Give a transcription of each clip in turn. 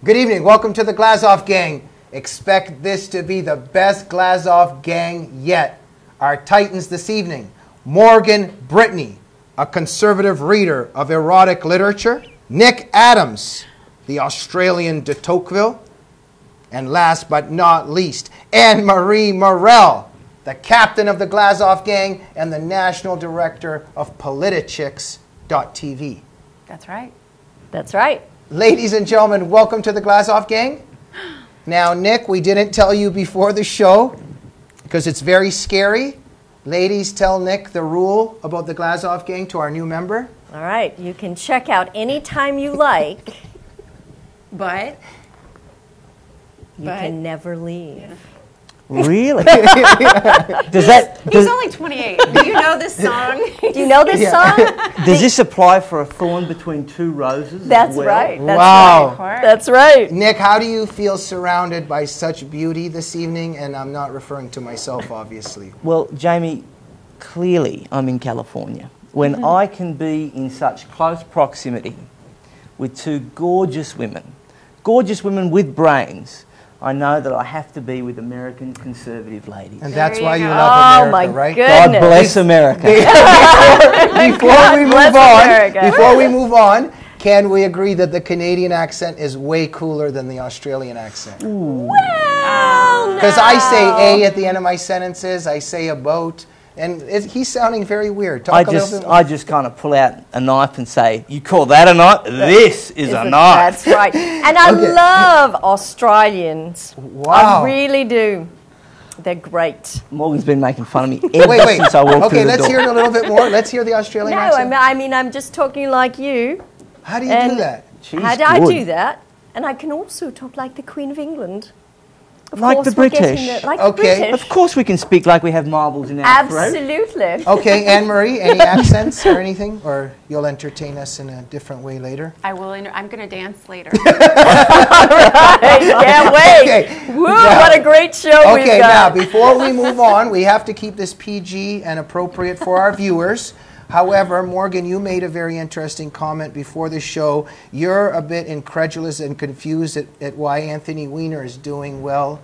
Good evening. Welcome to the Glazov gang. Expect this to be the best Glazov gang yet. Our titans this evening: Morgan Brittany, a conservative reader of erotic literature; Nick Adams, the Australian de Tocqueville; and last but not least, Anne-Marie Murrell, the captain of the Glazov gang and the national director of Politichicks.tv. That's right. That's right. Ladies and gentlemen, welcome to the Glazov gang. Now, Nick, we didn't tell you before the show because it's very scary. Ladies, tell Nick the rule about the Glazov gang to our new member. All right. You can check out anytime you like. But You can never leave. Yeah. Really? He's only 28. Do you know this song? Do you know this song? Does this apply for a thorn between two roses? That's as well? right. That's Wow. right. That's right. Nick, how do you feel surrounded by such beauty this evening? And I'm not referring to myself, obviously. Well, Jamie, clearly I'm in California. When I can be in such close proximity with two gorgeous women with brains, I know that I have to be with American conservative ladies. And that's There why you you go. love Oh, my America, right? goodness. God bless America. Before we move on, can we agree that the Canadian accent is way cooler than the Australian accent? Well, Because I say a at the end of my sentences, I say a boat, and he's sounding very weird. Talk a little bit more. I just kind of pull out a knife and say, "You call that a knife? This is a knife." That's right. And I love Australians. Wow. I really do. They're great. Morgan's been making fun of me ever Wait. since I walked through Okay, the let's door. hear it a little bit more. Let's hear the Australian No, accent. I mean, I'm just talking like you. How do you do that? She's How do I good. do that? And I can also talk like the Queen of England. Of Like course, the we're getting British. like Okay. the British. Of course we can speak like we have marbles in our throat. Absolutely. Okay, Anne-Marie, any accents or anything? Or you'll entertain us in a different way later? I will. I'm going to dance later. Can't wait. Okay. Woo, Now- what a great show we've Okay, now, got. before we move on, we have to keep this PG and appropriate for our viewers. However, Morgan, you made a very interesting comment before the show. You're a bit incredulous and confused at why Anthony Weiner is doing well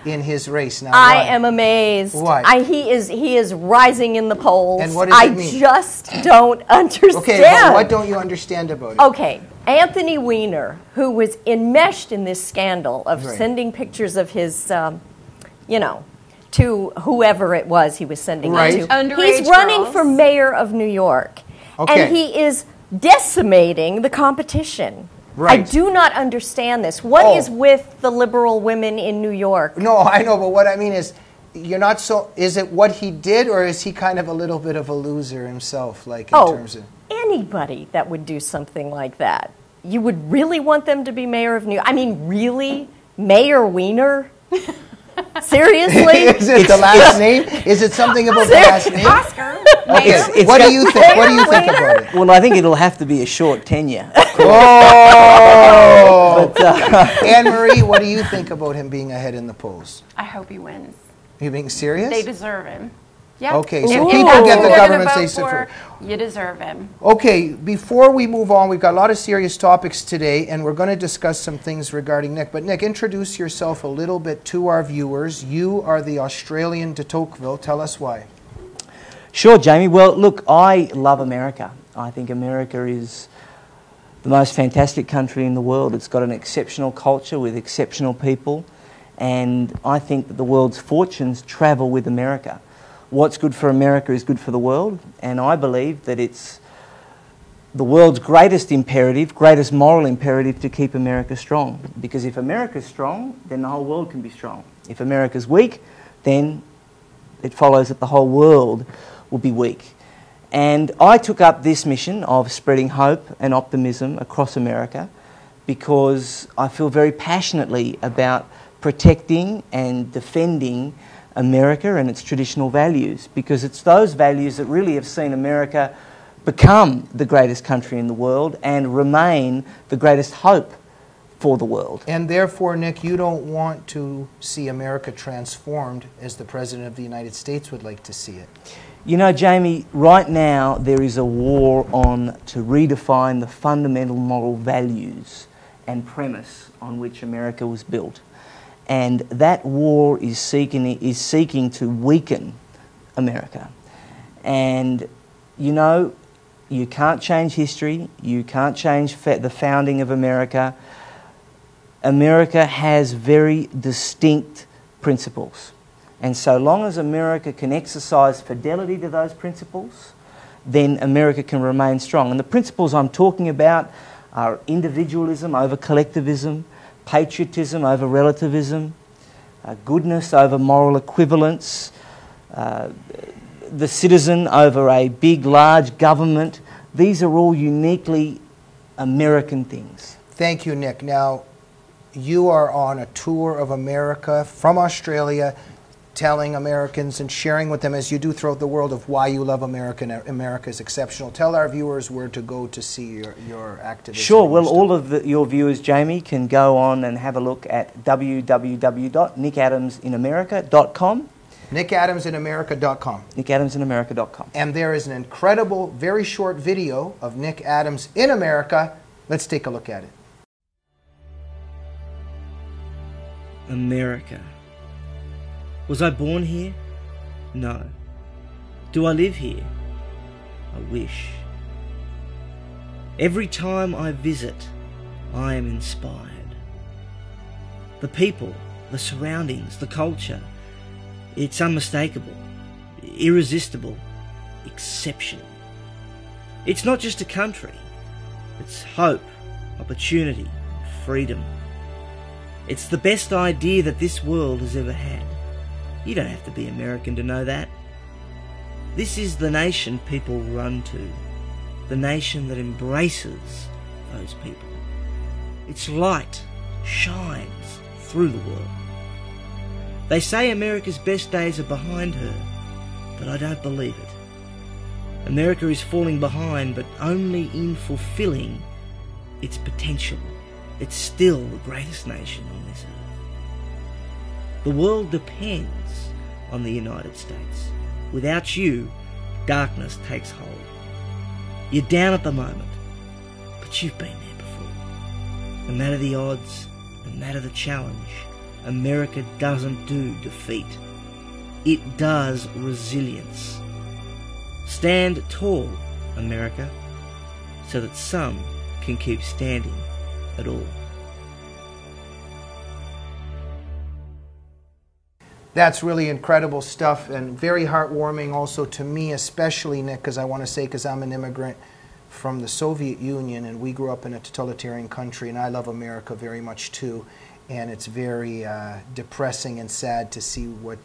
in his race. Now, I why? am amazed. Why? He is rising in the polls. And what does it mean? I just don't understand. Okay, but what don't you understand about it? Okay, Anthony Weiner, who was enmeshed in this scandal of Right. sending pictures of his, to whoever it was he was sending Right. it to. Underage He's running girls. for mayor of New York. Okay. And he is decimating the competition. Right. I do not understand this. What Oh. is with the liberal women in New York? No, I know, but what I mean is, you're not so. Is it what he did, or is he kind of a little bit of a loser himself, like in terms of? Anybody that would do something like that. You would really want them to be mayor of New York? I mean, really? Mayor Weiner? Seriously? Is it the last name? Is it something about the last name? Oscar. Okay, It's what do got- you think? What do you think about it? Well, I think it'll have to be a short tenure. Oh! But, Anne-Marie, what do you think about him being ahead in the polls? I hope he wins. Are you being serious? They deserve him. Yeah. Okay, If so you people know get who the they're gonna government vote say for, you deserve him. Okay, before we move on, we've got a lot of serious topics today, and we're going to discuss some things regarding Nick. But Nick, introduce yourself a little bit to our viewers. You are the Australian de Tocqueville. Tell us why. Sure, Jamie. Well, look, I love America. I think America is the most fantastic country in the world. It's got an exceptional culture with exceptional people, and I think that the world's fortunes travel with America. What's good for America is good for the world, and I believe that it's the world's greatest imperative, greatest moral imperative to keep America strong. Because if America's strong, then the whole world can be strong. If America's weak, then it follows that the whole world will be weak. And I took up this mission of spreading hope and optimism across America because I feel very passionately about protecting and defending America and its traditional values, because it's those values that really have seen America become the greatest country in the world and remain the greatest hope for the world. And therefore, Nick, you don't want to see America transformed as the President of the United States would like to see it. You know, Jamie, right now there is a war on to redefine the fundamental moral values and premise on which America was built. And that war is seeking to weaken America. And, you know, you can't change history. You can't change the founding of America. America has very distinct principles. And so long as America can exercise fidelity to those principles, then America can remain strong. And the principles I'm talking about are individualism over collectivism, patriotism over relativism, goodness over moral equivalence, the citizen over a big, large government. These are all uniquely American things. Thank you, Nick. Now, you are on a tour of America from Australia, telling Americans and sharing with them, as you do throughout the world, of why you love America and America is exceptional. Tell our viewers where to go to see your activism. Sure. Well, all of your viewers, Jamie, can go on and have a look at www.nickadamsinamerica.com. nickadamsinamerica.com. nickadamsinamerica.com. And there is an incredible, very short video of Nick Adams in America. Let's take a look at it. America. Was I born here? No. Do I live here? I wish. Every time I visit, I am inspired. The people, the surroundings, the culture, it's unmistakable, irresistible, exceptional. It's not just a country. It's hope, opportunity, freedom. It's the best idea that this world has ever had. You don't have to be American to know that. This is the nation people run to, the nation that embraces those people. Its light shines through the world. They say America's best days are behind her, but I don't believe it. America is falling behind, but only in fulfilling its potential. It's still the greatest nation on this earth. The world depends on the United States. Without you, darkness takes hold. You're down at the moment, but you've been there before. No matter the odds, no matter the challenge, America doesn't do defeat. It does resilience. Stand tall, America, so that some can keep standing at all. That's really incredible stuff and very heartwarming also to me, especially, Nick, because I want to say, because I'm an immigrant from the Soviet Union and we grew up in a totalitarian country, and I love America very much too. And it's very depressing and sad to see what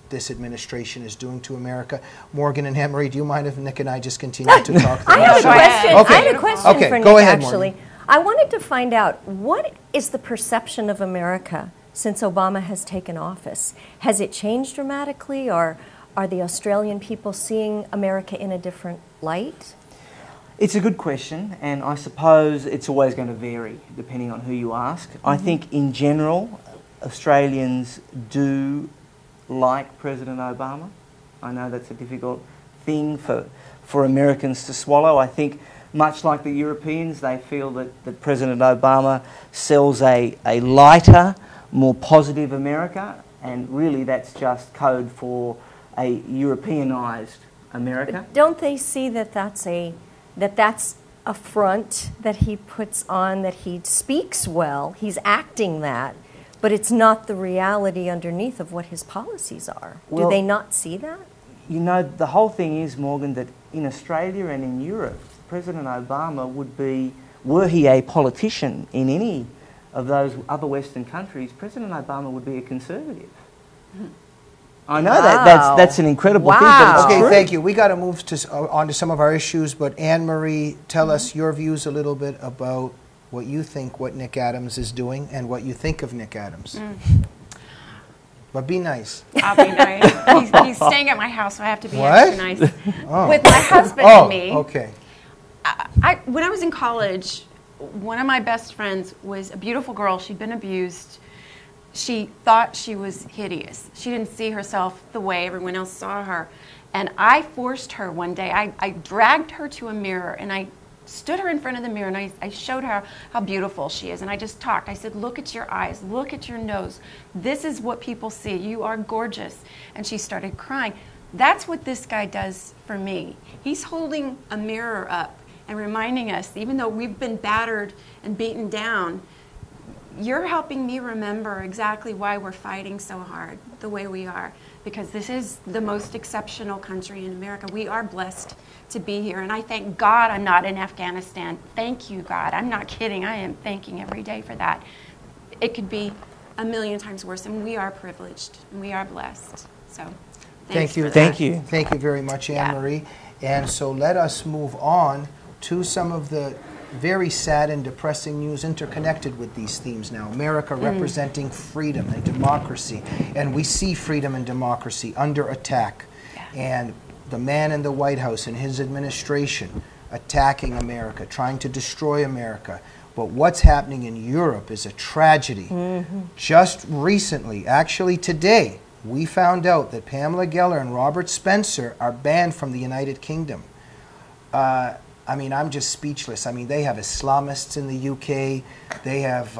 this administration is doing to America. Morgan and Anne-Marie, do you mind if Nick and I just continue to talk? I have a question. Okay. I have a question for Nick, go ahead, actually. Morgan. I wanted to find out, what is the perception of America since Obama has taken office? Has it changed dramatically, or are the Australian people seeing America in a different light? It's a good question, and I suppose it's always going to vary depending on who you ask. I think in general, Australians do like President Obama. I know that's a difficult thing for Americans to swallow. I think much like the Europeans, they feel that President Obama sells a lighter, more positive America, and really that's just code for a Europeanised America. But don't they see that that's a front that he puts on, that he speaks well, he's acting that, but it's not the reality underneath of what his policies are? Well, do they not see that? You know, the whole thing is, Morgan, that in Australia and in Europe, President Obama would be, were he a politician in any of those other Western countries, President Obama would be a conservative. I know that's an incredible thing, but it's okay, true. thank you. We got to move on to some of our issues, but Anne-Marie, tell us your views a little bit about what you think what Nick Adams is doing and what you think of Nick Adams. But be nice. I'll be nice. He's staying at my house, so I have to be extra nice. Oh. With my husband and me. Okay. When I was in college, one of my best friends was a beautiful girl. She'd been abused. She thought she was hideous. She didn't see herself the way everyone else saw her. And I forced her one day. I dragged her to a mirror and I stood her in front of the mirror, and I showed her how beautiful she is, and I just talked. I said, look at your eyes, look at your nose. This is what people see. You are gorgeous. And she started crying. That's what this guy does for me. He's holding a mirror up and reminding us, even though we've been battered and beaten down, you're helping me remember exactly why we're fighting so hard the way we are, because this is the most exceptional country in America. We are blessed to be here, and I thank God I'm not in Afghanistan. Thank you, God. I'm not kidding. I am thanking every day for that. It could be a million times worse, and we are privileged, and we are blessed. So Thank you. Thank you. Thank you very much, Anne-Marie. And so let us move on to some of the very sad and depressing news interconnected with these themes now. America representing freedom and democracy. And we see freedom and democracy under attack. Yeah. And the man in the White House and his administration attacking America, trying to destroy America. But what's happening in Europe is a tragedy. Just recently, actually today, we found out that Pamela Geller and Robert Spencer are banned from the United Kingdom. I mean, I'm just speechless. I mean, they have Islamists in the UK. They have,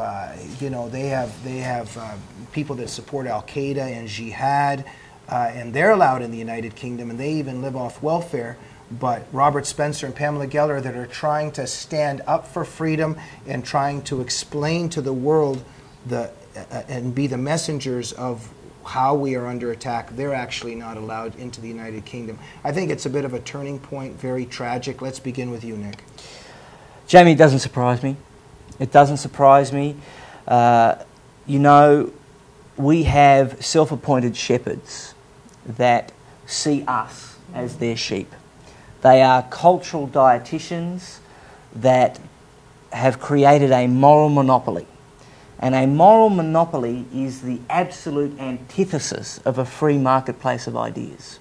they have people that support Al Qaeda and Jihad, and they're allowed in the United Kingdom, and they even live off welfare. But Robert Spencer and Pamela Geller that are trying to stand up for freedom and trying to explain to the world and be the messengers of how we are under attack, they're actually not allowed into the United Kingdom. I think it's a bit of a turning point, very tragic. Let's begin with you, Nick. Jamie, it doesn't surprise me. It doesn't surprise me. You know, we have self-appointed shepherds that see us as their sheep. They are cultural dietitians that have created a moral monopoly. And a moral monopoly is the absolute antithesis of a free marketplace of ideas.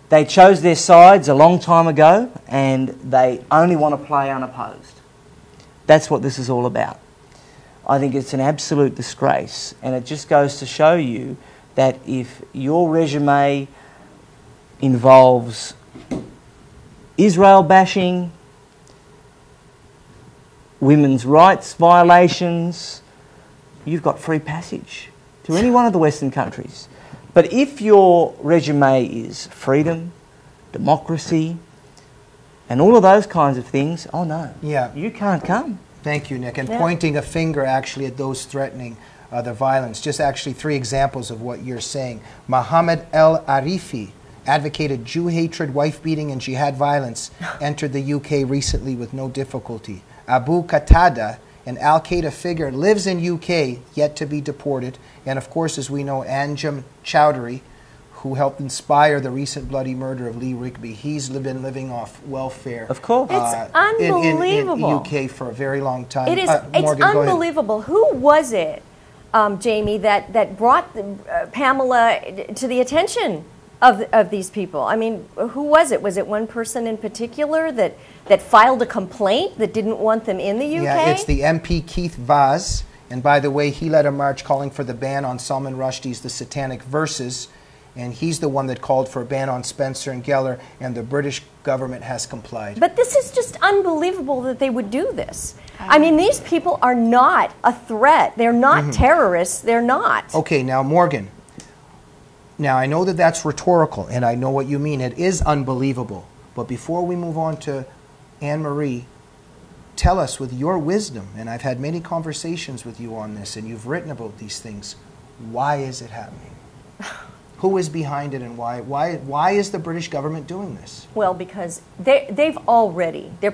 They chose their sides a long time ago, and they only want to play unopposed. That's what this is all about. I think it's an absolute disgrace, and it just goes to show you that if your resume involves Israel bashing, women's rights violations, you've got free passage to any one of the Western countries. But if your resume is freedom, democracy, and all of those kinds of things, oh no, you can't come. Thank you, Nick. And pointing a finger actually at those threatening the violence. Just actually 3 examples of what you're saying. Mohammed El Arifi advocated Jew hatred, wife beating, and jihad violence, entered the UK recently with no difficulty. Abu Qatada, an al-Qaeda figure, lives in UK, yet to be deported. And of course, as we know, Anjem Chowdhury, who helped inspire the recent bloody murder of Lee Rigby, he's been living off welfare. Of course. It's unbelievable. In UK for a very long time. It is. Morgan, it's unbelievable. Who was it, Jamie, that brought Pamela to the attention of these people? I mean, who was it? Was it one person in particular that filed a complaint that didn't want them in the UK? Yeah, it's the MP Keith Vaz. And by the way, he led a march calling for the ban on Salman Rushdie's The Satanic Verses. And he's the one that called for a ban on Spencer and Geller, and the British government has complied. But this is just unbelievable that they would do this. I mean, these people are not a threat. They're not terrorists. They're not. Okay, now, Morgan. Now, I know that that's rhetorical, and I know what you mean. It is unbelievable. But before we move on to Anne-Marie, tell us with your wisdom, and I've had many conversations with you on this, and you've written about these things, why is it happening? Who is behind it, and why? Why is the British government doing this? Well, because they're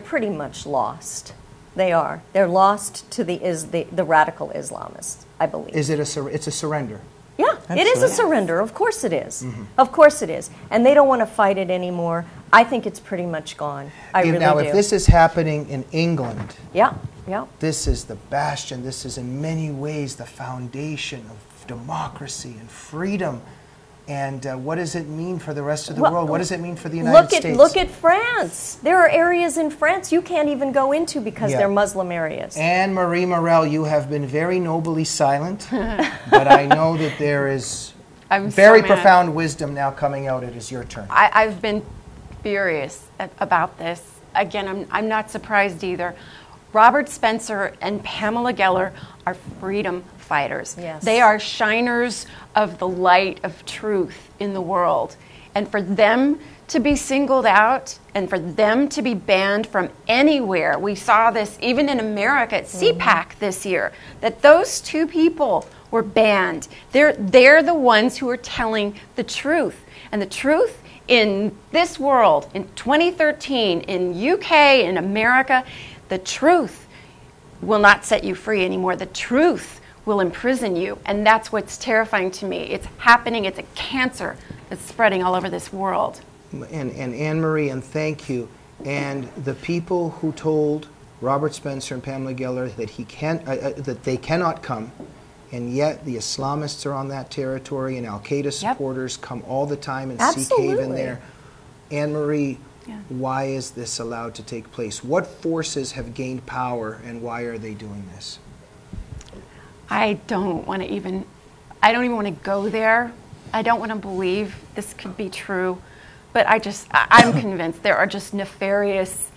pretty much lost. They are. They're lost to the radical Islamists, I believe. Is it it's a surrender? Yeah, Absolutely. It is a surrender. Of course it is. Of course it is. And they don't want to fight it anymore. I think it's pretty much gone. I really do. Now, if this is happening in England, yeah. This is the bastion. This is in many ways the foundation of democracy and freedom. And what does it mean for the rest of the world? What does it mean for the United States? Look at France. There are areas in France you can't even go into because they're Muslim areas. Anne-Marie Murrell, you have been very nobly silent, but I know that there is very profound wisdom now coming out. It is your turn. I've been furious about this. again, I'm not surprised either. Robert Spencer and Pamela Geller are freedom fighters. Yes. They are shiners of the light of truth in the world. And for them to be singled out and for them to be banned from anywhere, we saw this even in America at CPAC this year, that those two people were banned. They're the ones who are telling the truth. And the truth in this world, in 2013, in UK, in America, the truth will not set you free anymore. The truth will imprison you. And that's what's terrifying to me. It's happening. It's a cancer that's spreading all over this world. And Anne-Marie, and thank you. And the people who told Robert Spencer and Pamela Geller that that they cannot come, and yet the Islamists are on that territory, and Al-Qaeda supporters come all the time and seek haven there. Anne-Marie, why is this allowed to take place? What forces have gained power, and why are they doing this? I don't even want to go there. I don't want to believe this could be true. But I'm convinced there are just nefarious,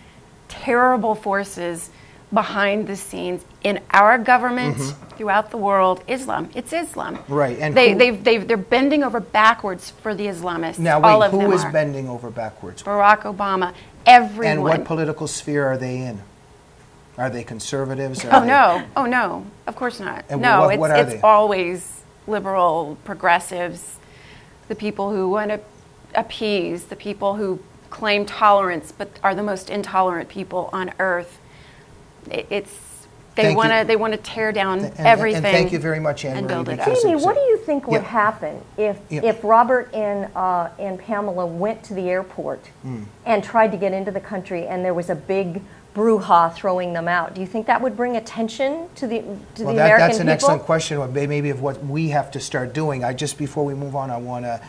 terrible forces behind the scenes in our government, throughout the world. Islam, it's Islam. Right, and they're bending over backwards for the Islamists. Now wait, who is bending over backwards? Barack Obama, everyone. And what political sphere are they in? Are they conservatives? Oh no, of course not. And no, what are they? It's always liberal, progressives, the people who want to appease, the people who claim tolerance but are the most intolerant people on earth. They want to tear down everything. And thank you very much, Anne-Marie. Jamie, what do you think would happen if Robert and Pamela went to the airport and tried to get into the country and there was a big brouhaha throwing them out? Do you think that would bring attention to the American people? That's an excellent question, maybe of what we have to start doing. Just before we move on, I want to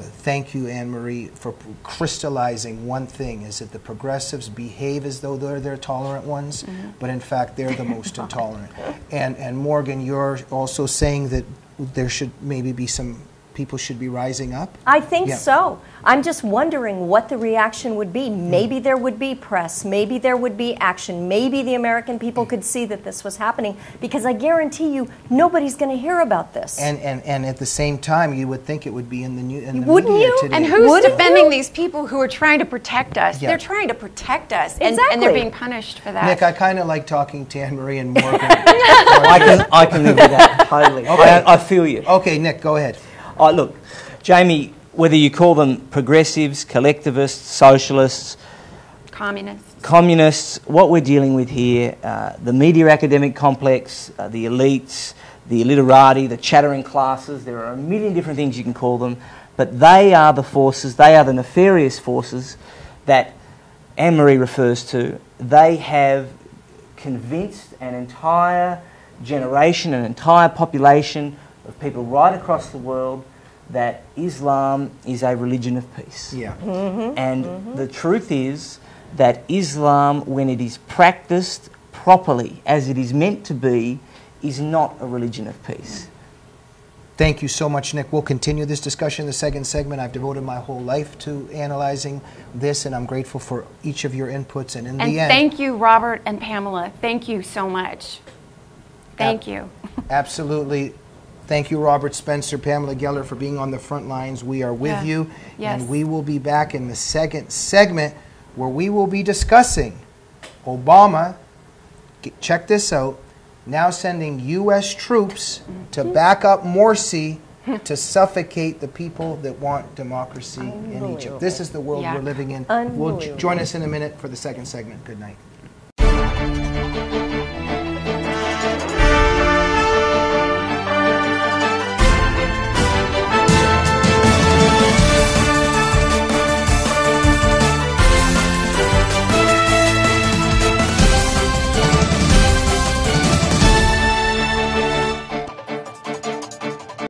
thank you, Anne-Marie, for crystallizing one thing, is that the progressives behave as though they're tolerant ones, but in fact they're the most intolerant. And Morgan, you're also saying that there should maybe be some people should be rising up? I think so. I'm just wondering what the reaction would be. Maybe there would be press. Maybe there would be action. Maybe the American people could see that this was happening, because I guarantee you nobody's going to hear about this. And at the same time, you would think it would be in the media today. And who's defending these people who are trying to protect us? They're trying to protect us, and they're being punished for that. Nick, I kind of like talking to Anne-Marie and Morgan. I can live with that totally. Okay. I feel you. Okay, Nick, go ahead. Look, Jamie, whether you call them progressives, collectivists, socialists, communists, what we're dealing with here, the media academic complex, the elites, the illiterati, the chattering classes, there are a million different things you can call them, but they are the forces, they are the nefarious forces that Anne-Marie refers to. They have convinced an entire generation, an entire population of people right across the world that Islam is a religion of peace. And the truth is that Islam, when it is practiced properly, as it is meant to be, is not a religion of peace. Thank you so much, Nick. We'll continue this discussion in the second segment. I've devoted my whole life to analyzing this, and I'm grateful for each of your inputs. And in the end... thank you, Robert and Pamela. Thank you so much. Thank you. Absolutely. Thank you, Robert Spencer, Pamela Geller, for being on the front lines. We are with you. And we will be back in the second segment where we will be discussing Obama, check this out, now sending U.S. troops to back up Morsi to suffocate the people that want democracy in Egypt. This is the world we're living in. Join us in a minute for the second segment. Good night.